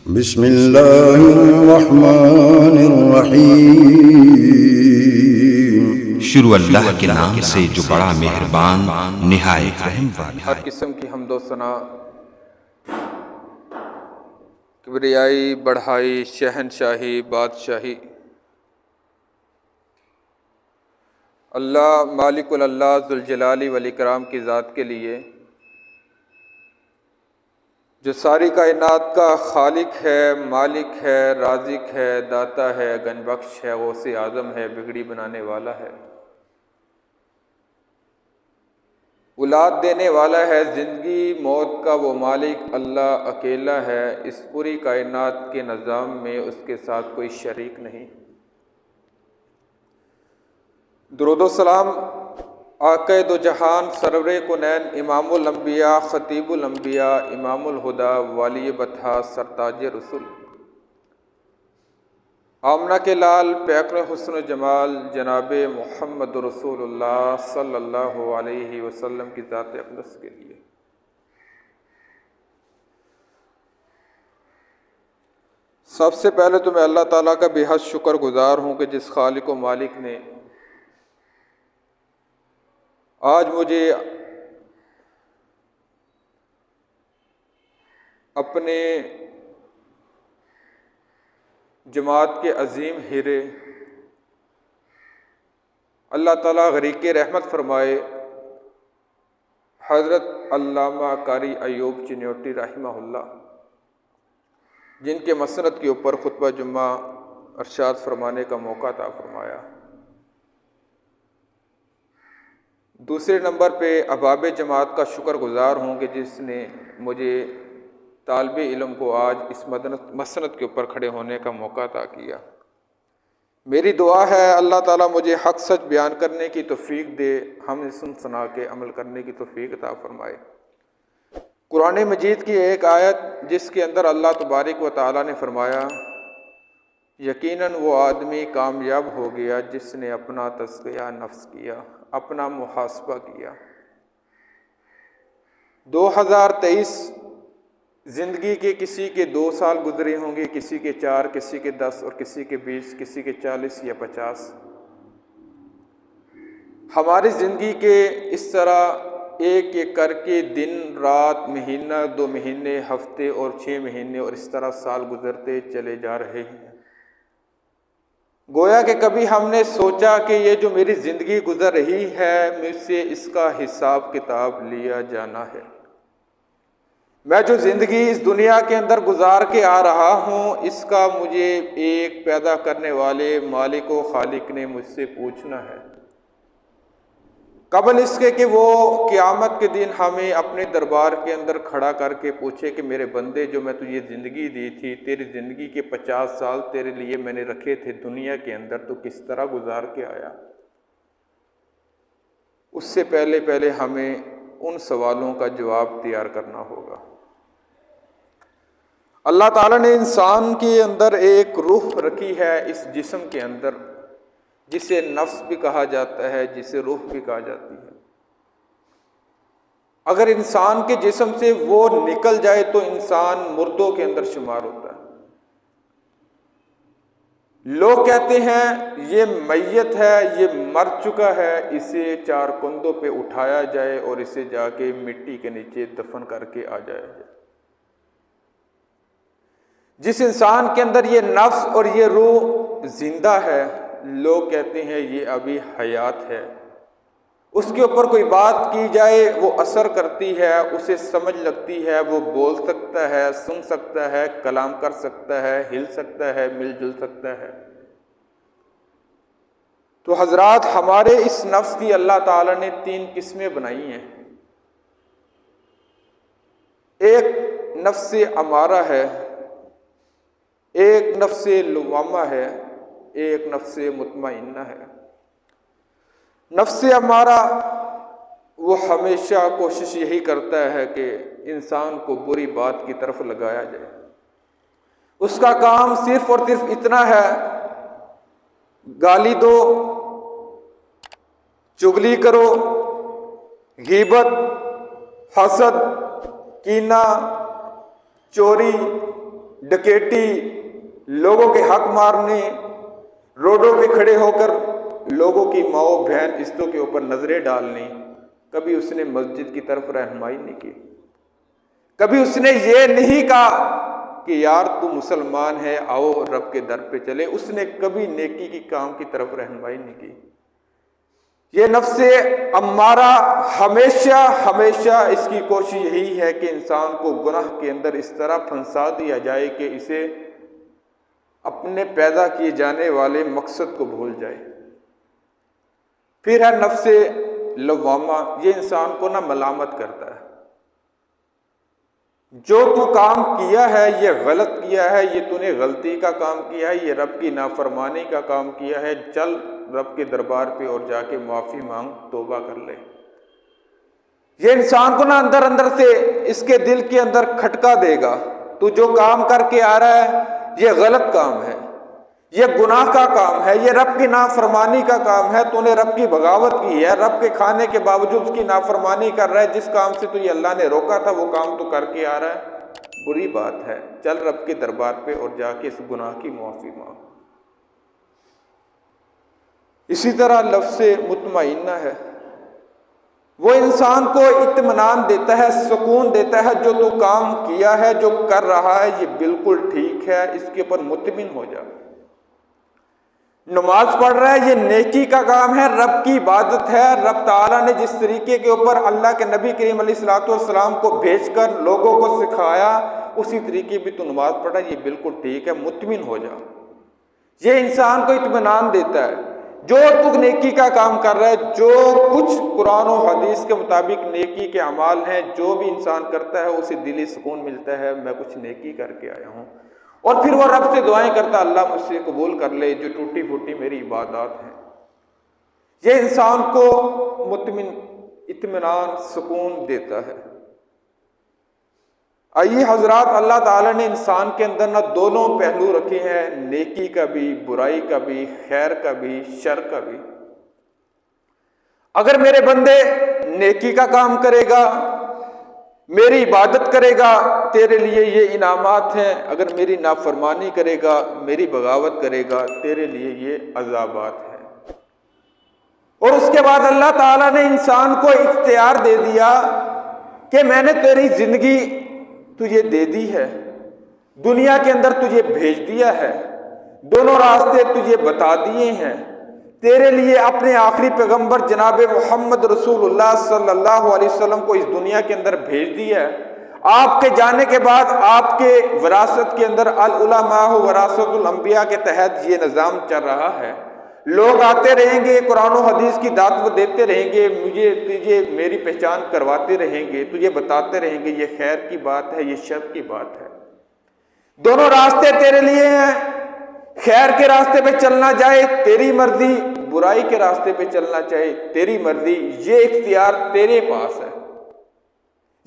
بسم اللہ الرحمن الرحیم۔ شروع اللہ کے نام سے جو بڑا مہربان نہایت رحم والا ہر قسم کی حمد و ثنا، کبریائی، بڑھائی، شہنشاہی، بادشاہی اللہ مالک اللہ ذوالجلال والاکرام کی ذات کے لیے، جو ساری کائنات کا خالق ہے، مالک ہے، رازق ہے، داتا ہے، گنج بخش ہے، غوث اعظم ہے، بگڑی بنانے والا ہے، اولاد دینے والا ہے، زندگی موت کا وہ مالک اللہ اکیلا ہے۔ اس پوری کائنات کے نظام میں اس کے ساتھ کوئی شریک نہیں۔ درود و سلام آقا دو جہان، سرور کونین، امام الانبیاء، خطیب الانبیاء، امام الہدیٰ، والی بطحا، سرتاج رسول، آمنہ کے لال، پیکر حسن و جمال، جناب محمد رسول اللہ صلی اللہ علیہ وسلم کی ذات اقدس کے لیے سب سے پہلے تو میں اللہ تعالیٰ کا بے حد شکر گزار ہوں کہ جس خالق و مالک نے آج مجھے اپنے جماعت کے عظیم ہیرے اللہ تعالیٰ غریق رحمت فرمائے حضرت علامہ قاری ایوب چنیوٹی رحمہ اللہ، جن کے مسند کے اوپر خطبہ جمعہ ارشاد فرمانے کا موقع عطا فرمایا۔ دوسرے نمبر پہ احباب جماعت کا شکر گزار ہوں کہ جس نے مجھے طالب علم کو آج اس مسند کے اوپر کھڑے ہونے کا موقع عطا کیا۔ میری دعا ہے اللہ تعالیٰ مجھے حق سچ بیان کرنے کی توفیق دے، ہم سن سنا کے عمل کرنے کی توفیق عطا فرمائے۔ قرآن مجید کی ایک آیت جس کے اندر اللہ تبارک و تعالیٰ نے فرمایا، یقیناً وہ آدمی کامیاب ہو گیا جس نے اپنا تزکیہ نفس کیا، اپنا محاسبہ کیا۔ 2023 زندگی کے کسی کے 2 سال گزرے ہوں گے، کسی کے 4، کسی کے 10 اور کسی کے 20، کسی کے 40 یا 50۔ ہماری زندگی کے اس طرح ایک ایک کر کے دن، رات، مہینہ، 2 مہینے، ہفتے اور 6 مہینے اور اس طرح سال گزرتے چلے جا رہے ہیں۔ گویا کہ کبھی ہم نے سوچا کہ یہ جو میری زندگی گزر رہی ہے مجھ سے اس کا حساب کتاب لیا جانا ہے۔ میں جو زندگی اس دنیا کے اندر گزار کے آ رہا ہوں اس کا مجھے ایک پیدا کرنے والے مالک و خالق نے مجھ سے پوچھنا ہے، قبل اس کے کہ وہ قیامت کے دن ہمیں اپنے دربار کے اندر کھڑا کر کے پوچھے کہ میرے بندے جو میں تجھے زندگی دی تھی، تیری زندگی کے 50 سال تیرے لیے میں نے رکھے تھے دنیا کے اندر، تو کس طرح گزار کے آیا؟ اس سے پہلے ہمیں ان سوالوں کا جواب تیار کرنا ہوگا۔ اللہ تعالیٰ نے انسان کے اندر ایک روح رکھی ہے اس جسم کے اندر، جسے نفس بھی کہا جاتا ہے، جسے روح بھی کہا جاتی ہے۔ اگر انسان کے جسم سے وہ نکل جائے تو انسان مردوں کے اندر شمار ہوتا ہے۔ لوگ کہتے ہیں یہ میت ہے، یہ مر چکا ہے، اسے 4 کندھوں پہ اٹھایا جائے اور اسے جا کے مٹی کے نیچے دفن کر کے آ جائے۔ جس انسان کے اندر یہ نفس اور یہ روح زندہ ہے، لوگ کہتے ہیں یہ ابھی حیات ہے، اس کے اوپر کوئی بات کی جائے وہ اثر کرتی ہے، اسے سمجھ لگتی ہے، وہ بول سکتا ہے، سن سکتا ہے، کلام کر سکتا ہے، ہل سکتا ہے، مل جل سکتا ہے۔ تو حضرات ہمارے اس نفس کی اللہ تعالیٰ نے 3 قسمیں بنائی ہیں۔ ایک نفس امارہ ہے، ایک نفس لوامہ ہے، ایک نفس مطمئنہ ہے۔ نفس امارہ وہ ہمیشہ کوشش یہی کرتا ہے کہ انسان کو بری بات کی طرف لگایا جائے۔ اس کا کام صرف اور صرف اتنا ہے، گالی دو، چغلی کرو، غیبت، حسد، کینہ، چوری، ڈکیٹی، لوگوں کے حق مارنے، روڈوں پہ کھڑے ہو کر لوگوں کی ماؤں بہن عزتوں کے اوپر نظریں ڈالنی، کبھی اس نے مسجد کی طرف رہنمائی نہیں کی، کبھی اس نے یہ نہیں کہا کہ یار تو مسلمان ہے آؤ رب کے در پہ چلے، اس نے کبھی نیکی کی کام کی طرف رہنمائی نہیں کی۔ یہ نفس امارہ ہمیشہ اس کی کوشش یہی ہے کہ انسان کو گناہ کے اندر اس طرح پھنسا دیا جائے کہ اسے اپنے پیدا کیے جانے والے مقصد کو بھول جائے۔ پھر ہے نفس لوامہ، یہ انسان کو نہ ملامت کرتا ہے، جو تو کام کیا ہے یہ غلط کیا ہے، یہ تو نے غلطی کا کام کیا ہے، یہ رب کی نافرمانی کا کام کیا ہے، چل رب کے دربار پہ اور جا کے معافی مانگ، توبہ کر لے۔ یہ انسان کو نا اندر سے اس کے دل کے اندر کھٹکا دے گا، تو جو کام کر کے آ رہا ہے یہ غلط کام ہے، یہ گناہ کا کام ہے، یہ رب کی نافرمانی کا کام ہے، تو نے رب کی بغاوت کی ہے، رب کے کھانے کے باوجود اس کی نافرمانی کر رہا ہے، جس کام سے تو یہ اللہ نے روکا تھا وہ کام تو کر کے آ رہا ہے، بری بات ہے، چل رب کے دربار پہ اور جا کے اس گناہ کی معافی مانگ۔ اسی طرح لفظ مطمئنہ ہے، وہ انسان کو اطمینان دیتا ہے، سکون دیتا ہے، جو تو کام کیا ہے، جو کر رہا ہے یہ بالکل ٹھیک ہے، اس کے اوپر مطمئن ہو جا۔ نماز پڑھ رہا ہے یہ نیکی کا کام ہے، رب کی عبادت ہے، رب تعالیٰ نے جس طریقے کے اوپر اللہ کے نبی کریم علیہ الصلوۃ والسلام کو بھیج کر لوگوں کو سکھایا اسی طریقے بھی تو نماز پڑھ رہا ہے، یہ بالکل ٹھیک ہے، مطمئن ہو جا۔ یہ انسان کو اطمینان دیتا ہے، جو تو نیکی کا کام کر رہا ہے، جو کچھ قرآن و حدیث کے مطابق نیکی کے اعمال ہیں، جو بھی انسان کرتا ہے اسے دلی سکون ملتا ہے، میں کچھ نیکی کر کے آیا ہوں، اور پھر وہ رب سے دعائیں کرتا اللہ مجھ سے قبول کر لے جو ٹوٹی پھوٹی میری عبادات ہیں۔ یہ انسان کو اطمینان سکون دیتا ہے۔ آئیے حضرات، اللہ تعالیٰ نے انسان کے اندر نہ دونوں پہلو رکھے ہیں، نیکی کا بھی، برائی کا بھی، خیر کا بھی، شر کا بھی۔ اگر میرے بندے نیکی کا کام کرے گا، میری عبادت کرے گا، تیرے لیے یہ انعامات ہیں، اگر میری نافرمانی کرے گا، میری بغاوت کرے گا، تیرے لیے یہ عذابات ہیں۔ اور اس کے بعد اللہ تعالیٰ نے انسان کو اختیار دے دیا کہ میں نے تیری زندگی تجھے دے دی ہے، دنیا کے اندر تجھے بھیج دیا ہے، دونوں راستے تجھے بتا دیے ہیں، تیرے لیے اپنے آخری پیغمبر جناب محمد رسول اللہ صلی اللہ علیہ وسلم کو اس دنیا کے اندر بھیج دیا ہے۔ آپ کے جانے کے بعد آپ کے وراثت کے اندر العلماء وراثت الانبیاء کے تحت یہ نظام چل رہا ہے۔ لوگ آتے رہیں گے، قرآن و حدیث کی دعوت دیتے رہیں گے، تجھے میری پہچان کرواتے رہیں گے، تجھے بتاتے رہیں گے یہ خیر کی بات ہے، یہ شر کی بات ہے۔ دونوں راستے تیرے لیے ہیں، خیر کے راستے پہ چلنا چاہے تیری مرضی، برائی کے راستے پہ چلنا چاہے تیری مرضی، یہ اختیار تیرے پاس ہے۔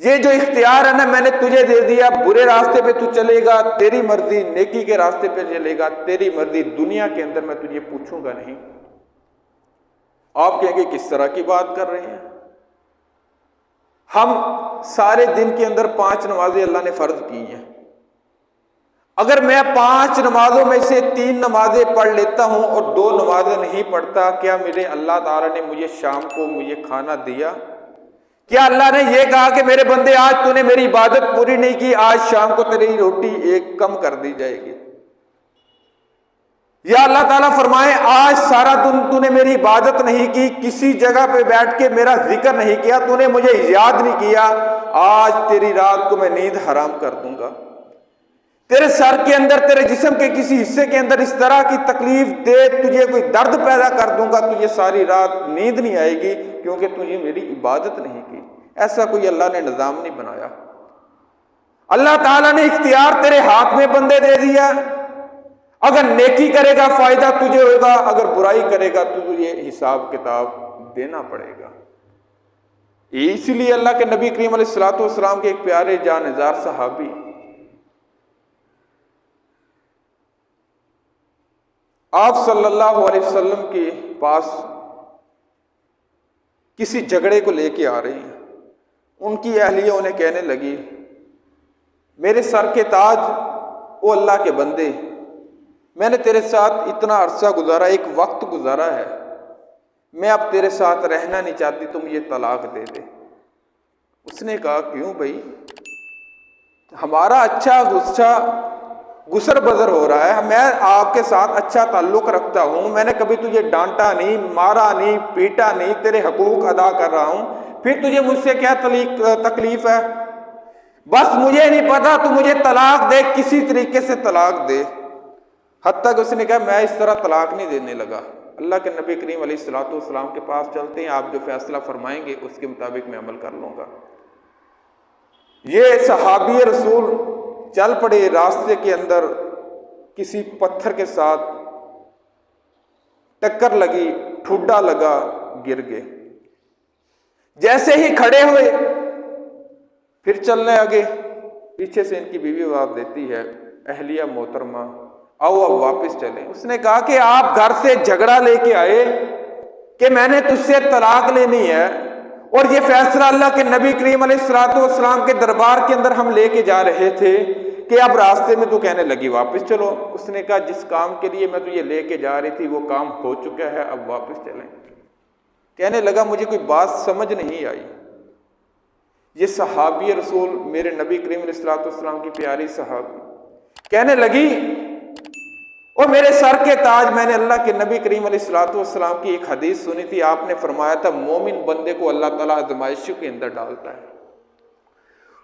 یہ جو اختیار ہے نا میں نے تجھے دے دیا، برے راستے پہ تو چلے گا تیری مرضی، نیکی کے راستے پہ چلے گا تیری مرضی، دنیا کے اندر میں تجھے پوچھوں گا نہیں۔ آپ کہیں گے کس طرح کی بات کر رہے ہیں؟ ہم سارے دن کے اندر 5 نمازیں اللہ نے فرض کی ہیں، اگر میں 5 نمازوں میں سے 3 نمازیں پڑھ لیتا ہوں اور 2 نمازیں نہیں پڑھتا، کیا میرے اللہ تعالیٰ نے مجھے شام کو مجھے کھانا دیا؟ کیا اللہ نے یہ کہا کہ میرے بندے آج تو نے میری عبادت پوری نہیں کی، آج شام کو تیری روٹی ایک کم کر دی جائے گی؟ یا اللہ تعالیٰ فرمائے آج سارا دن تو نے میری عبادت نہیں کی، کسی جگہ پہ بیٹھ کے میرا ذکر نہیں کیا، تو نے مجھے یاد نہیں کیا، آج تیری رات کو میں نیند حرام کر دوں گا، تیرے سر کے اندر، تیرے جسم کے کسی حصے کے اندر اس طرح کی تکلیف دے، تجھے کوئی درد پیدا کر دوں گا، تجھے ساری رات نیند نہیں آئے گی کیونکہ تجھے میری عبادت نہیں کی۔ ایسا کوئی اللہ نے نظام نہیں بنایا۔ اللہ تعالیٰ نے اختیار تیرے ہاتھ میں بندے دے دیا، اگر نیکی کرے گا فائدہ تجھے ہوگا، اگر برائی کرے گا تو تجھے حساب کتاب دینا پڑے گا۔ اسی لیے اللہ کے نبی کریم علیہ الصلوۃ والسلام کے ایک پیارے جاننثار صحابی آپ صلی اللہ علیہ وسلم کے پاس کسی جھگڑے کو لے کے آ رہی ہیں، ان کی اہلیہ انہیں کہنے لگی میرے سر کے تاج او اللہ کے بندے، میں نے تیرے ساتھ اتنا عرصہ گزارا، ایک وقت گزارا ہے، میں اب تیرے ساتھ رہنا نہیں چاہتی، تم یہ طلاق دے دے۔ اس نے کہا کیوں بھائی، ہمارا اچھا گسر بسر ہو رہا ہے، میں آپ کے ساتھ اچھا تعلق رکھتا ہوں، میں نے کبھی تجھے ڈانٹا نہیں، مارا نہیں، پیٹا نہیں، تیرے حقوق ادا کر رہا ہوں، پھر تجھے مجھ سے کیا تکلیف ہے؟ بس مجھے نہیں پتا، تو مجھے طلاق دے، کسی طریقے سے طلاق دے۔ حتیٰ کہ اس نے کہا میں اس طرح طلاق نہیں دینے لگا، اللہ کے نبی کریم علیہ السلام کے پاس چلتے ہیں، آپ جو فیصلہ فرمائیں گے اس کے مطابق میں عمل کر لوں گا۔ یہ صحابی رسول چل پڑے، راستے کے اندر کسی پتھر کے ساتھ ٹکر لگی، ٹھڈا لگا، گر گئے۔ جیسے ہی کھڑے ہوئے پھر چلنے آگے، پیچھے سے ان کی بیوی آواز دیتی ہے، اہلیہ محترمہ آؤ اب واپس چلیں۔ اس نے کہا کہ آپ گھر سے جھگڑا لے کے آئے کہ میں نے تجھ سے طلاق لینی ہے، اور یہ فیصلہ اللہ کے نبی کریم علیہ السلام کے دربار کے اندر ہم لے کے جا رہے تھے کہ اب راستے میں تو کہنے لگی واپس چلو۔ اس نے کہا جس کام کے لیے میں تجھے لے کے جا رہی تھی وہ کام ہو چکا ہے، اب واپس چلیں۔ کہنے لگا مجھے کوئی بات سمجھ نہیں آئی۔ یہ صحابی رسول میرے نبی کریم علیہ السلام کی پیاری صحابی کہنے لگی، اور میرے سر کے تاج، میں نے اللہ کے نبی کریم علیہ السلام کی ایک حدیث سنی تھی، آپ نے فرمایا تھا مومن بندے کو اللہ تعالیٰ آزمائشوں کے اندر ڈالتا ہے۔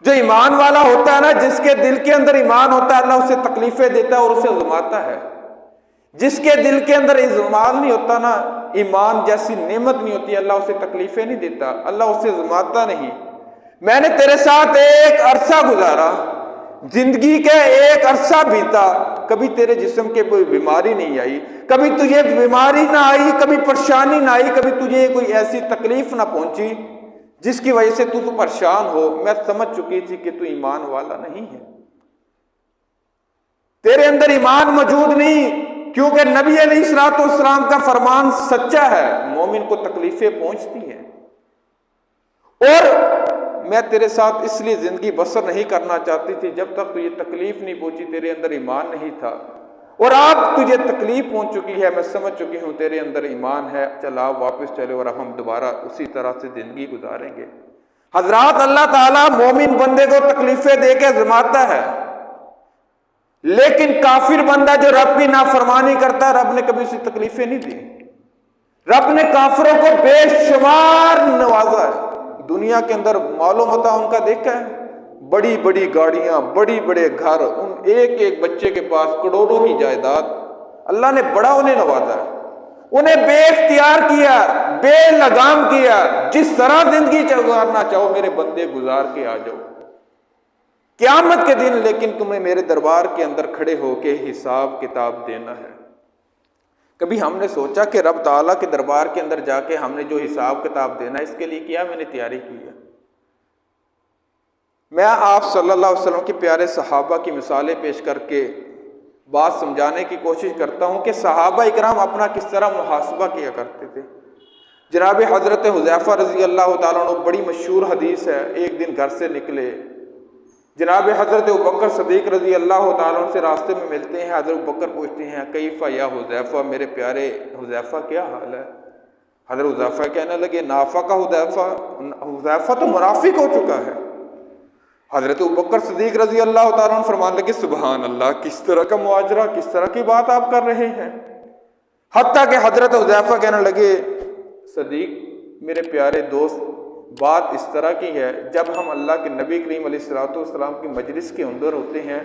جو ایمان والا ہوتا ہے نا، جس کے دل کے اندر ایمان ہوتا ہے، اللہ اسے تکلیفیں دیتا ہے اور اسے آزماتا ہے۔ جس کے دل کے اندر ایمان نہیں ہوتا نا، ایمان جیسی نعمت نہیں ہوتی، اللہ اسے تکلیفیں نہیں دیتا، اللہ اسے آزماتا نہیں۔ میں نے تیرے ساتھ ایک عرصہ گزارا، زندگی کا ایک عرصہ بیتا، کبھی تیرے جسم کے کوئی بیماری نہیں آئی، کبھی تجھے بیماری نہ آئی، کبھی پریشانی نہ آئی، کبھی تجھے کوئی ایسی تکلیف نہ پہنچی جس کی وجہ سے تو پریشان ہو۔ میں سمجھ چکی تھی کہ تو ایمان والا نہیں ہے، تیرے اندر ایمان موجود نہیں، کیونکہ نبی علیہ السلام کا فرمان سچا ہے، مومن کو تکلیفیں پہنچتی ہیں، اور میں تیرے ساتھ اس لیے زندگی بسر نہیں کرنا چاہتی تھی جب تک تو یہ تکلیف نہیں پہنچی، تیرے اندر ایمان نہیں تھا، اور اب تجھے تکلیف پہنچ چکی ہے، میں سمجھ چکی ہوں تیرے اندر ایمان ہے، چل آپ واپس چلے اور اب ہم دوبارہ اسی طرح سے زندگی گزاریں گے۔ حضرات، اللہ تعالیٰ مومن بندے کو تکلیفیں دے کے آزماتا ہے، لیکن کافر بندہ جو رب کی نافرمانی کرتا ہے، رب نے کبھی اسے تکلیفیں نہیں دی۔ رب نے کافروں کو بے شمار نوازا ہے، دنیا کے اندر معلوم ہوتا ان کا دیکھا ہے، بڑی بڑی گاڑیاں، بڑی بڑے گھر، ان ایک ایک بچے کے پاس کروڑوں کی جائیداد، اللہ نے بڑا انہیں نوازا ہے، انہیں بے اختیار کیا، بے لگام کیا، جس طرح زندگی گزارنا چاہو میرے بندے گزار کے آ جاؤ قیامت کے دن، لیکن تمہیں میرے دربار کے اندر کھڑے ہو کے حساب کتاب دینا ہے۔ کبھی ہم نے سوچا کہ رب تعالیٰ کے دربار کے اندر جا کے ہم نے جو حساب کتاب دینا ہے، اس کے لیے کیا میں نے تیاری کی ہے؟ میں آپ صلی اللہ علیہ وسلم کے پیارے صحابہ کی مثالیں پیش کر کے بات سمجھانے کی کوشش کرتا ہوں کہ صحابہ اکرام اپنا کس طرح محاسبہ کیا کرتے تھے۔ جناب حضرت حذیفہ رضی اللہ تعالیٰ عنہ، بڑی مشہور حدیث ہے، ایک دن گھر سے نکلے، جناب حضرت ابوبکر صدیق رضی اللہ تعالیٰ عنہ سے راستے میں ملتے ہیں، حضرت ابوبکر پوچھتے ہیں کیفہ یا حذیفہ، میرے پیارے حذیفہ کیا حال ہے؟ حضرت حذیفہ کہنے لگے نافقہ حذیفہ، حذیفہ تو منافق ہو چکا ہے۔ حضرت ابوبکر صدیق رضی اللہ تعالیٰ عنہ فرمانے لگے سبحان اللہ، کس طرح کا مواجرہ، کس طرح کی بات آپ کر رہے ہیں؟ حتیٰ کہ حضرت حذیفہ کہنے لگے صدیق میرے پیارے دوست، بات اس طرح کی ہے، جب ہم اللہ کے نبی کریم علیہ السلام کی مجلس کے اندر ہوتے ہیں،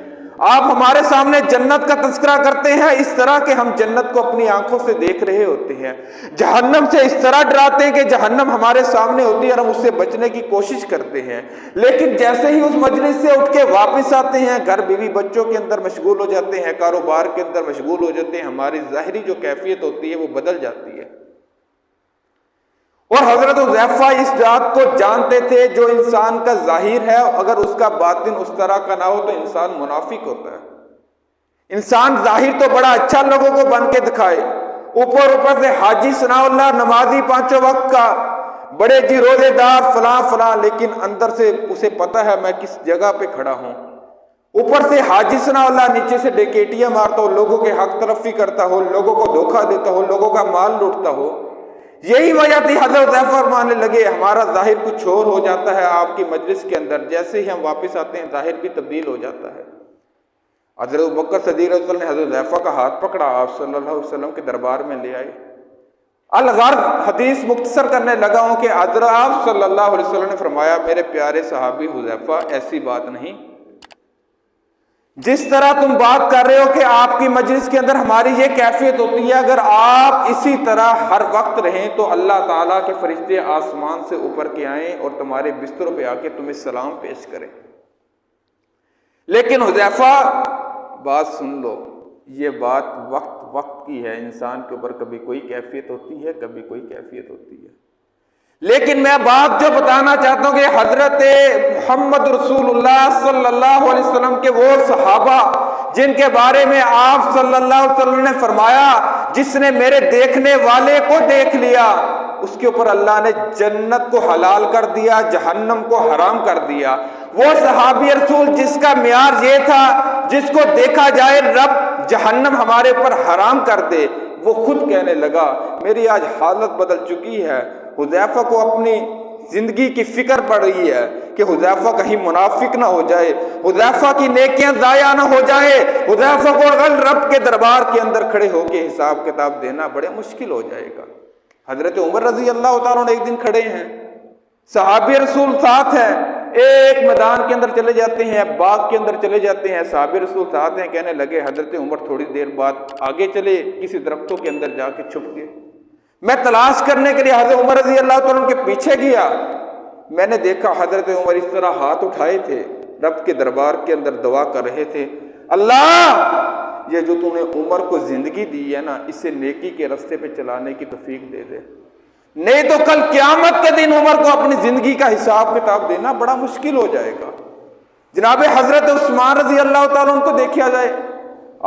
آپ ہمارے سامنے جنت کا تذکرہ کرتے ہیں اس طرح کہ ہم جنت کو اپنی آنکھوں سے دیکھ رہے ہوتے ہیں، جہنم سے اس طرح ڈراتے ہیں کہ جہنم ہمارے سامنے ہوتی ہے اور ہم اس سے بچنے کی کوشش کرتے ہیں، لیکن جیسے ہی اس مجلس سے اٹھ کے واپس آتے ہیں، گھر بیوی بچوں کے اندر مشغول ہو جاتے ہیں، کاروبار کے اندر مشغول ہو جاتے ہیں، ہماری ظاہری جو کیفیت ہوتی ہے وہ بدل جاتی ہے۔ اور حضرت حذیفہ اس بات کو جانتے تھے جو انسان کا ظاہر ہے، اگر اس کا باطن اس طرح کا نہ ہو تو انسان منافق ہوتا ہے۔ انسان ظاہر تو بڑا اچھا لوگوں کو بن کے دکھائے، اوپر سے حاجی ثناء اللہ، نمازی پانچوں وقت کا، بڑے جی روزے دار، فلاں فلاں، لیکن اندر سے اسے پتہ ہے میں کس جگہ پہ کھڑا ہوں، اوپر سے حاجسنا اللہ، نیچے سے ڈکیٹیاں مارتا ہو، لوگوں کے حق تلفی کرتا ہو، لوگوں کو دھوکہ دیتا ہو، لوگوں کا مال لوٹتا ہو۔ یہی وجہ تھی حضرت حذیفہ فرمانے لگے ہمارا ظاہر کچھ اور ہو جاتا ہے آپ کی مجلس کے اندر، جیسے ہی ہم واپس آتے ہیں ظاہر بھی تبدیل ہو جاتا ہے۔ حضرت ابوبکر صدیق رضی اللہ عنہ نے حضرت حذیفہ کا ہاتھ پکڑا، آپ صلی اللہ علیہ وسلم کے دربار میں لے آئے۔ الغرض حدیث مختصر کرنے لگا ہوں کہ حضرت آپ صلی اللہ علیہ وسلم نے فرمایا میرے پیارے صحابی حذیفہ ایسی بات نہیں، جس طرح تم بات کر رہے ہو کہ آپ کی مجلس کے اندر ہماری یہ کیفیت ہوتی ہے، اگر آپ اسی طرح ہر وقت رہیں تو اللہ تعالیٰ کے فرشتے آسمان سے اوپر کے آئیں اور تمہارے بستروں پہ آ کے تمہیں سلام پیش کریں۔ لیکن حذیفہ بات سن لو، یہ بات وقت کی ہے، انسان کے اوپر کبھی کوئی کیفیت ہوتی ہے، کبھی کوئی کیفیت ہوتی ہے۔ لیکن میں بات جو بتانا چاہتا ہوں کہ حضرت محمد رسول اللہ صلی اللہ علیہ وسلم کے وہ صحابہ جن کے بارے میں آپ صلی اللہ علیہ وسلم نے فرمایا جس نے میرے دیکھنے والے کو دیکھ لیا اس کے اوپر اللہ نے جنت کو حلال کر دیا، جہنم کو حرام کر دیا۔ وہ صحابی رسول جس کا معیار یہ تھا جس کو دیکھا جائے رب جہنم ہمارے اوپر حرام کر دے، وہ خود کہنے لگا میری آج حالت بدل چکی ہے۔ حذیفہ کو اپنی زندگی کی فکر پڑ رہی ہے کہ حذیفہ کہیں منافق نہ ہو جائے، حذیفہ کی نیکیاں ضائع نہ ہو جائے، حذیفہ کو اگر رب کے دربار کے اندر کھڑے ہو کے حساب کتاب دینا بڑے مشکل ہو جائے گا۔ حضرت عمر رضی اللہ تعالیٰ عنہ ایک دن کھڑے ہیں، صحابی رسول ساتھ ہیں، ایک میدان کے اندر چلے جاتے ہیں، باغ کے اندر چلے جاتے ہیں، صحابی رسول ساتھ ہیں، کہنے لگے حضرت عمر تھوڑی دیر بعد آگے چلے، کسی درختوں کے اندر جا کے چھپ گئے۔ میں تلاش کرنے کے لیے حضرت عمر رضی اللہ تعالیٰ عنہ کے پیچھے گیا، میں نے دیکھا حضرت عمر اس طرح ہاتھ اٹھائے تھے، رب کے دربار کے اندر دعا کر رہے تھے، اللہ یہ جو تو نے عمر کو زندگی دی ہے نا اسے نیکی کے راستے پہ چلانے کی توفیق دے دے، نہیں تو کل قیامت کے دن عمر کو اپنی زندگی کا حساب کتاب دینا بڑا مشکل ہو جائے گا۔ جناب حضرت عثمان رضی اللہ تعالیٰ عنہ کو دیکھا جائے،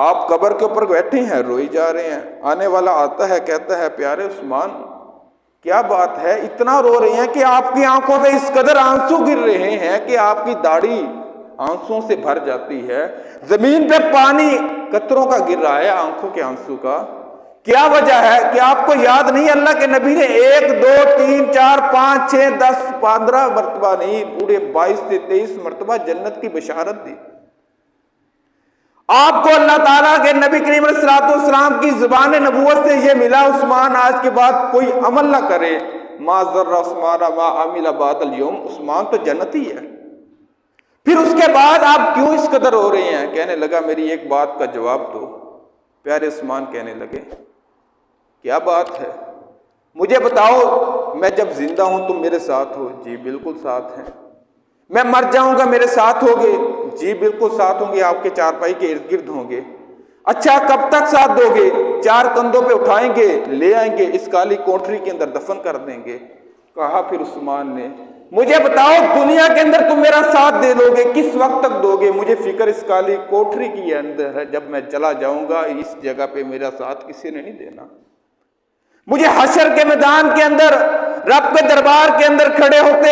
آپ قبر کے اوپر بیٹھے ہیں، روئی جا رہے ہیں، آنے والا آتا ہے کہتا ہے پیارے عثمان کیا بات ہے، اتنا رو رہے ہیں کہ آپ کی آنکھوں سے اس قدر آنسو گر رہے ہیں کہ آپ کی داڑھی آنسوں سے بھر جاتی ہے، زمین پہ پانی قطروں کا گر رہا ہے آنکھوں کے آنسو کا، کیا وجہ ہے؟ کہ آپ کو یاد نہیں اللہ کے نبی نے 1 2 3 4 5 6 10 15 مرتبہ نہیں، پورے 22 سے 23 مرتبہ جنت کی بشارت دی۔ آپ کو اللہ تعالیٰ کے نبی کریم علیہ الصلوۃ والسلام کی زبان نبوت سے یہ ملا، عثمان آج کے بعد کوئی عمل نہ کرے، ما ضر عثمان ما عمل بعد اليوم، عثمان تو جنتی ہے۔ پھر اس کے بعد آپ کیوں اس قدر ہو رہے ہیں؟ کہنے لگا میری ایک بات کا جواب دو۔ پیارے عثمان کہنے لگے کیا بات ہے؟ مجھے بتاؤ، میں جب زندہ ہوں تم میرے ساتھ ہو؟ جی بالکل ساتھ ہیں۔ میں مر جاؤں گا میرے ساتھ ہوگے؟ جی بالکل ساتھ ہوں گے، آپ کے چارپائی کے ارد گرد ہوں گے۔ اچھا کب تک ساتھ دو گے؟ 4 کندھوں پہ اٹھائیں گے، لے آئیں گے، اس کالی کوٹری کے اندر دفن کر دیں گے۔ کہا پھر عثمان نے مجھے بتاؤ دنیا کے اندر تم میرا ساتھ دے دو گے، کس وقت تک دو گے؟ مجھے فکر اس کالی کوٹری کی اندر ہے، جب میں چلا جاؤں گا اس جگہ پہ میرا ساتھ کسی نے نہیں دینا۔ مجھے حشر کے میدان کے اندر رب کے دربار کے اندر کھڑے ہوتے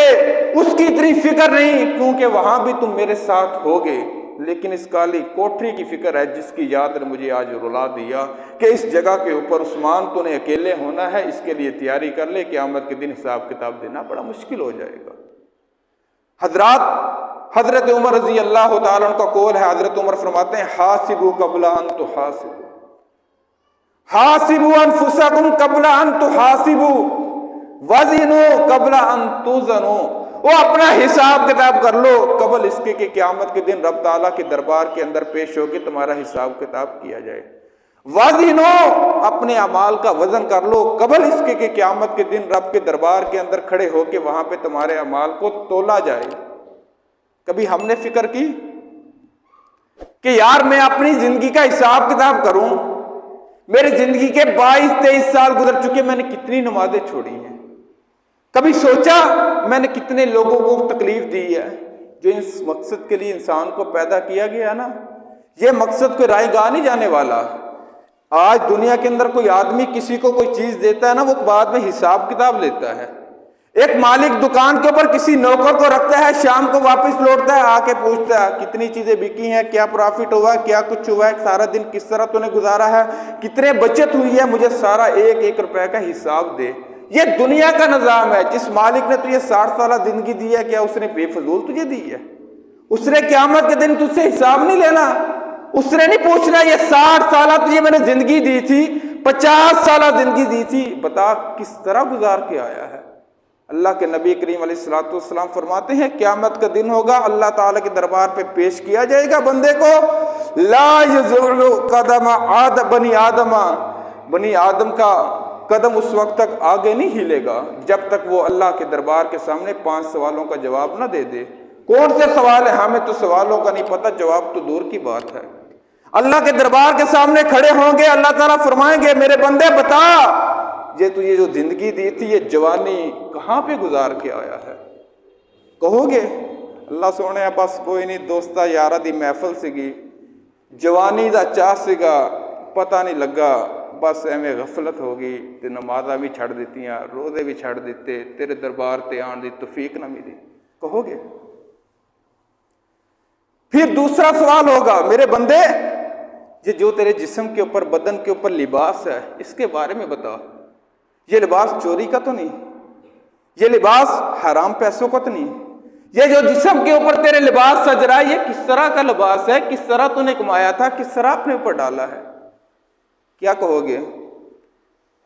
اس کی اتنی فکر نہیں، کیونکہ وہاں بھی تم میرے ساتھ ہوگے، لیکن اس کالی کوٹری کی فکر ہے جس کی یاد نے مجھے آج رلا دیا کہ اس جگہ کے اوپر عثمان تو نے اکیلے ہونا ہے، اس کے لیے تیاری کر لے، قیامت کے دن حساب کتاب دینا بڑا مشکل ہو جائے گا۔ حضرات، حضرت عمر رضی اللہ تعالیٰ عنہ کا قول ہے، حضرت عمر فرماتے ہیں حاسبوا قبل ان تحاسبوا، حاسبوا انفسکم قبل ان تحاسبوا، وزنوا قبل ان توزنوا، وہ اپنا حساب کتاب کر لو قبل اس کے کہ قیامت کے دن رب تعالیٰ کے دربار کے اندر پیش ہو کے تمہارا حساب کتاب کیا جائے۔ وزنوا، اپنے اعمال کا وزن کر لو قبل اس کے کہ قیامت کے دن رب کے دربار کے اندر کھڑے ہو کے وہاں پہ تمہارے اعمال کو تولا جائے۔ کبھی ہم نے فکر کی کہ یار میں اپنی زندگی کا حساب کتاب کروں، میری زندگی کے 22-23 سال گزر چکے، میں نے کتنی نمازیں چھوڑی ہیں؟ کبھی سوچا میں نے کتنے لوگوں کو تکلیف دی ہے؟ جو اس مقصد کے لیے انسان کو پیدا کیا گیا نا، یہ مقصد کوئی رائے گاہ نہیں جانے والا۔ آج دنیا کے اندر کوئی آدمی کسی کو کوئی چیز دیتا ہے نا، وہ بعد میں حساب کتاب لیتا ہے۔ ایک مالک دکان کے اوپر کسی نوکر کو رکھتا ہے، شام کو واپس لوٹتا ہے، آ کے پوچھتا ہے کتنی چیزیں بکی ہیں، کیا پروفٹ ہوا ہے، کیا کچھ ہوا ہے، سارا دن کس طرح تو نے گزارا ہے، کتنے بچت ہوئی ہے، مجھے سارا ایک ایک روپے کا حساب دے۔ یہ دنیا کا نظام ہے۔ جس مالک نے تجھے 60 سالہ زندگی دی ہے، کیا اس نے بے فضول تجھے دی ہے؟ اس نے قیامت کے دن تجھ سے حساب نہیں لینا، اس نے نہیں پوچھنا یہ 60 سالہ تجھے میں نے زندگی دی تھی، 50 سالہ زندگی دی تھی، بتا کس طرح گزار کے آیا ہے۔ اللہ کے نبی کریم علیہ الصلوۃ والسلام فرماتے ہیں قیامت کا دن ہوگا، اللہ تعالیٰ کے دربار پہ پیش کیا جائے گا بندے کو، لا یزول قدم بنی آدم کا قدم اس وقت تک آگے نہیں ہلے گا جب تک وہ اللہ کے دربار کے سامنے 5 سوالوں کا جواب نہ دے دے۔ کون سے سوال ہیں؟ ہمیں تو سوالوں کا نہیں پتہ، جواب تو دور کی بات ہے۔ اللہ کے دربار کے سامنے کھڑے ہوں گے، اللہ تعالیٰ فرمائیں گے میرے بندے بتا یہ تجھے جو زندگی دی تھی، یہ جوانی کہاں پہ گزار کے آیا ہے؟ کہو گے اللہ سونے بس کوئی نہیں دوستا یارہ دی محفل سگی، جوانی دا چاہ سگا، پتہ نہیں لگا، بس ایویں غفلت ہوگی تے نمازاں بھی چھڑ دیتیاں، روزے بھی چھڑ دیتے، تیرے دربار تے آن دی توفیق نہ ملی، کہو گے؟ پھر دوسرا سوال ہوگا میرے بندے یہ جو تیرے جسم کے اوپر بدن کے اوپر لباس ہے اس کے بارے میں بتا، یہ لباس چوری کا تو نہیں، یہ لباس حرام پیسوں کا تو نہیں، یہ جو جسم کے اوپر تیرے لباس سج رہا ہے یہ کس طرح کا لباس ہے، کس طرح تو نے کمایا تھا، کس طرح اپنے اوپر ڈالا ہے؟ کیا کہو گے؟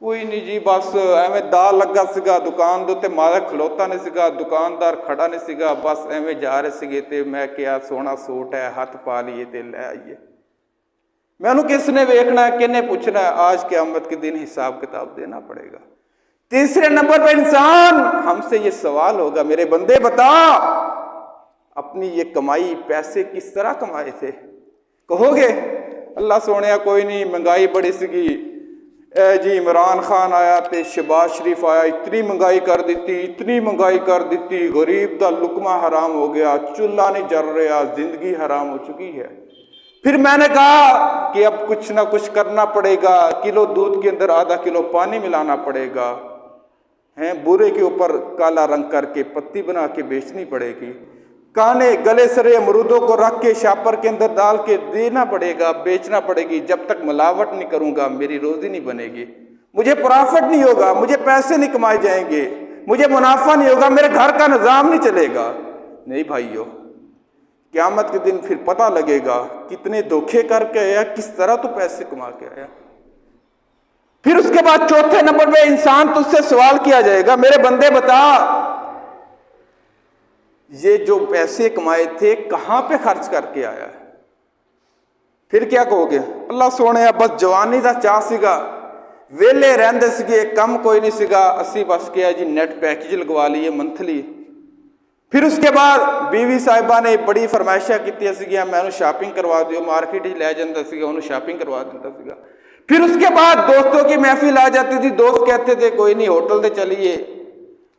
کوئی نہیں جی بس ایویں دا لگا سگا دکان دے تے مالک کھلوتا نہیں سگا، دکاندار کھڑا نہیں سگا، بس ایویں جا رہے سگے تے میں کیا سونا سوٹ ہے ہاتھ پا لیے تے لے آئیے۔ میں انہوں کس نے ویکھنا ہے، کنے پوچھنا ہے؟ آج قیامت کے دن حساب کتاب دینا پڑے گا۔ تیسرے نمبر پہ انسان ہم سے یہ سوال ہوگا میرے بندے بتا اپنی یہ کمائی پیسے کس طرح کمائے تھے؟ کہو گے اللہ سونے کوئی نہیں مہنگائی بڑی سگی، اے جی عمران خان آیا تے شہباز شریف آیا، اتنی مہنگائی کر دیتی، اتنی مہنگائی کر دیتی، غریب دا لقمہ حرام ہو گیا، چولہا نہیں جل رہا، زندگی حرام ہو چکی ہے۔ پھر میں نے کہا کہ اب کچھ نہ کچھ کرنا پڑے گا، کلو دودھ کے اندر آدھا کلو پانی ملانا پڑے گا، بورے کے اوپر کالا رنگ کر کے پتی بنا کے بیچنی پڑے گی، کانے گلے سرے امرودوں کو رکھ کے شاپر کے اندر ڈال کے دینا پڑے گا، بیچنا پڑے گی، جب تک ملاوٹ نہیں کروں گا میری روزی نہیں بنے گی، مجھے پرافٹ نہیں ہوگا، مجھے پیسے نہیں کمائے جائیں گے، مجھے منافع نہیں ہوگا، میرے گھر کا نظام نہیں چلے گا۔ نہیں بھائیو، قیامت کے دن پھر پتہ لگے گا کتنے دھوکے کر کے آیا، کس طرح تو پیسے کما کے آیا۔ پھر اس کے بعد چوتھے نمبر پہ انسان تجھ سے سوال کیا جائے گا میرے بندے بتا یہ جو پیسے کمائے تھے کہاں پہ خرچ کر کے آیا ہے؟ پھر کیا کہو گے؟ اللہ سونے بس جوانی دا چاہ سگا، ویلے رہندے سگے، کم کوئی نہیں سگا، اسی بس کیا جی نیٹ پیکج لگوا لیے منتھلی۔ پھر اس کے بعد بیوی صاحبہ نے بڑی فرمائشاں کیتی سگیاں، میں انہوں شاپنگ کروا دیو، مارکیٹ ہی لے جاتا سگا، انہوں شاپنگ کروا دیتا سگا۔ پھر اس کے بعد دوستوں کی محفل آ جاتی تھی، دوست کہتے تھے کوئی نہیں ہوٹل دے چلیے،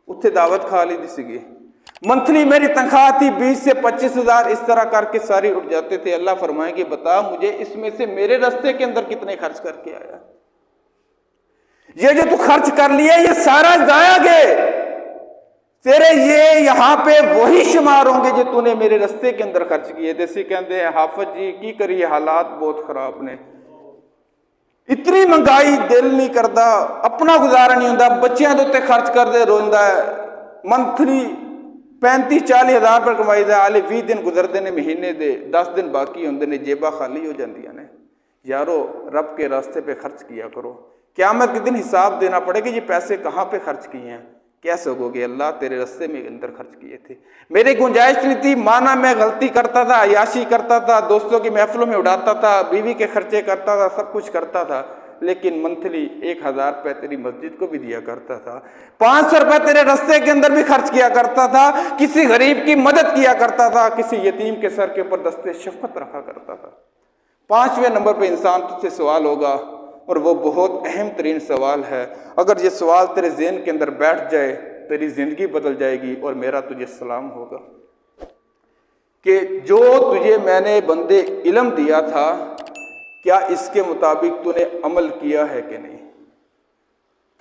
اتھے دعوت کھا لی تھی سگی، منتھلی میری تنخواہ تھی 20 سے 25 ہزار، اس طرح کر کے ساری اٹھ جاتے تھے۔ اللہ فرمائیں گے بتا مجھے اس میں سے میرے رستے کے اندر کتنے خرچ کر کے آیا؟ یہ جو تو خرچ کر لیا یہ سارا ضائع گئے تیرے، یہ یہاں پہ وہی شمار ہوں گے جو تو نے میرے رستے کے اندر خرچ کیے۔ جیسے کہتے ہیں حافظ جی کی کریے حالات بہت خراب نے، اتنی مہنگائی دل نہیں کرتا، اپنا گزارا نہیں ہوتا، بچیاں دے تے خرچ کر دے روندا ہے، منتھلی 35-40 ہزار پر کمائی دا، حالے 20 دن گزرتے ہیں مہینے دے، 10 دن باقی ہوندے نے، جیباں خالی ہو جاندیاں نے۔ یارو رب کے راستے پہ خرچ کیا کرو، قیامت کے دن حساب دینا پڑے گا یہ پیسے کہاں پہ خرچ کیے ہیں۔ کہہ سکو گے اللہ تیرے راستے میں اندر خرچ کیے تھے، میری گنجائش نہیں تھی، مانا میں غلطی کرتا تھا، عیاشی کرتا تھا، دوستوں کی محفلوں میں اڑاتا تھا، بیوی کے خرچے کرتا تھا، سب کچھ کرتا تھا، لیکن منتھلی 1000 روپے تیری مسجد کو بھی دیا کرتا تھا، 500 روپے تیرے راستے کے اندر بھی خرچ کیا کرتا تھا، کسی غریب کی مدد کیا کرتا تھا، کسی یتیم کے سر کے اوپر دستے شفقت رکھا کرتا تھا۔ 5ویں نمبر پہ انسان تجھ سے سوال ہوگا، اور وہ بہت اہم ترین سوال ہے، اگر یہ سوال تیرے ذہن کے اندر بیٹھ جائے تیری زندگی بدل جائے گی، اور میرا تجھے سلام ہوگا کہ جو تجھے میں نے بندے علم دیا تھا کیا اس کے مطابق تو نے عمل کیا ہے کہ نہیں؟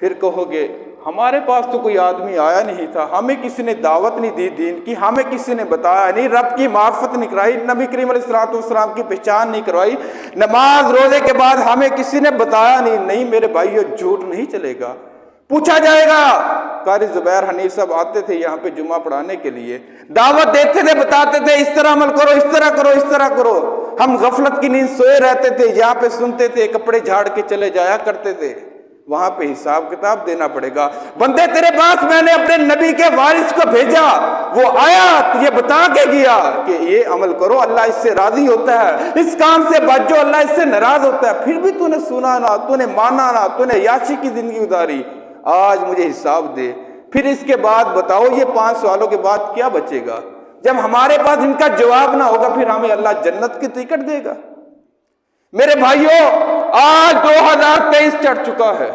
پھر کہو گے ہمارے پاس تو کوئی آدمی آیا نہیں تھا، ہمیں کسی نے دعوت نہیں دی دین کی، ہمیں کسی نے بتایا نہیں، رب کی معرفت نہیں کرائی، نبی کریم علیہ السلام کی پہچان نہیں کروائی، نماز روزے کے بعد ہمیں کسی نے بتایا نہیں۔ نہیں میرے بھائیو، جھوٹ نہیں چلے گا، پوچھا جائے گا۔ قاری زبیر حنیف صاحب آتے تھے یہاں پہ جمعہ پڑھانے کے لیے، دعوت دیتے تھے، بتاتے تھے اس طرح عمل کرو، اس طرح کرو، اس طرح کرو۔ ہم غفلت کی نیند سوئے رہتے تھے، یہاں پہ سنتے تھے، کپڑے جھاڑ کے چلے جایا کرتے تھے۔ وہاں پہ حساب کتاب دینا پڑے گا۔ بندے تیرے پاس میں نے اپنے نبی کے وارث کو بھیجا، وہ آیا یہ بتا کے گیا کہ یہ عمل کرو، اللہ اس سے راضی ہوتا ہے، اس کام سے بچ جو، اللہ اس سے ناراض ہوتا ہے۔ پھر بھی تو نے سنا نہ، تو نے مانا نہ، تو نے یاشی کی زندگی گزاری۔ آج مجھے حساب دے، پھر اس کے بعد بتاؤ یہ 5 سوالوں کے بعد کیا بچے گا؟ جب ہمارے پاس ان کا جواب نہ ہوگا پھر ہمیں اللہ جنت کی ٹکٹ دے گا؟ میرے بھائیوں، آج 2023 چڑھ چکا ہے،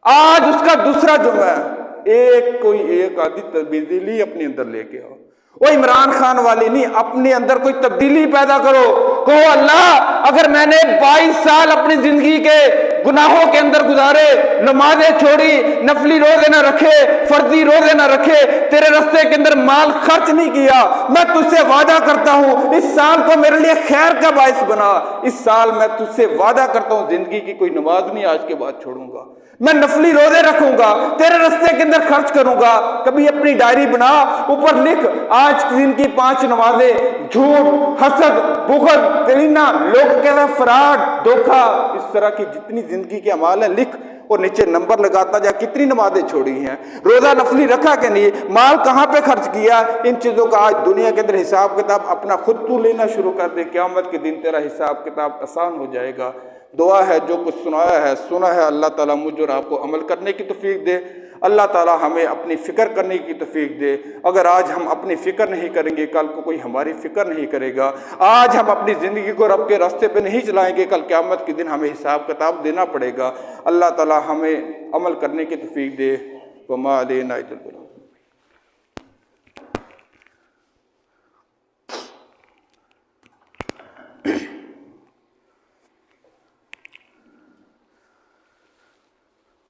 آج اس کا دوسرا جمعہ ہے۔ ایک آدھی تبدیلی اپنے اندر لے کے آؤ۔ وہ عمران خان والی نہیں، اپنے اندر کوئی تبدیلی پیدا کرو۔ کہو اللہ اگر میں نے 22 سال اپنی زندگی کے گناہوں کے اندر گزارے، نمازیں چھوڑی، نفلی روزے نہ رکھے، فرضی روزے نہ رکھے، تیرے راستے کے اندر مال خرچ نہیں کیا، میں تجھ سے وعدہ کرتا ہوں اس سال کو میرے لیے خیر کا باعث بنا۔ اس سال میں تجھ سے وعدہ کرتا ہوں زندگی کی کوئی نماز نہیں آج کے بعد چھوڑوں گا، میں نفلی روزے رکھوں گا، تیرے راستے کے اندر خرچ کروں گا۔ کبھی اپنی ڈائری بنا، اوپر لکھ آج دن کی 5 نمازیں، جھوٹ، حسد، بغض، کینہ، لوگ کہتا ہے فراڈ، دھوکہ، اس طرح کی جتنی زندگی کے اعمال ہیں لکھ، اور نیچے نمبر لگاتا جا کتنی نمازیں چھوڑی ہیں، روزہ نفلی رکھا کہ نہیں، مال کہاں پہ خرچ کیا۔ ان چیزوں کا آج دنیا کے اندر حساب کتاب اپنا خود تو لینا شروع کر دے، قیامت کے دن تیرا حساب کتاب آسان ہو جائے گا۔ دعا ہے جو کچھ سنا ہے اللہ تعالیٰ مجھ اور آپ کو عمل کرنے کی توفیق دے، اللہ تعالیٰ ہمیں اپنی فکر کرنے کی توفیق دے۔ اگر آج ہم اپنی فکر نہیں کریں گے کل کو کوئی ہماری فکر نہیں کرے گا۔ آج ہم اپنی زندگی کو رب کے راستے پہ نہیں چلائیں گے، کل قیامت کے دن ہمیں حساب کتاب دینا پڑے گا۔ اللہ تعالیٰ ہمیں عمل کرنے کی توفیق دے۔ وما علینا الا البلاغ۔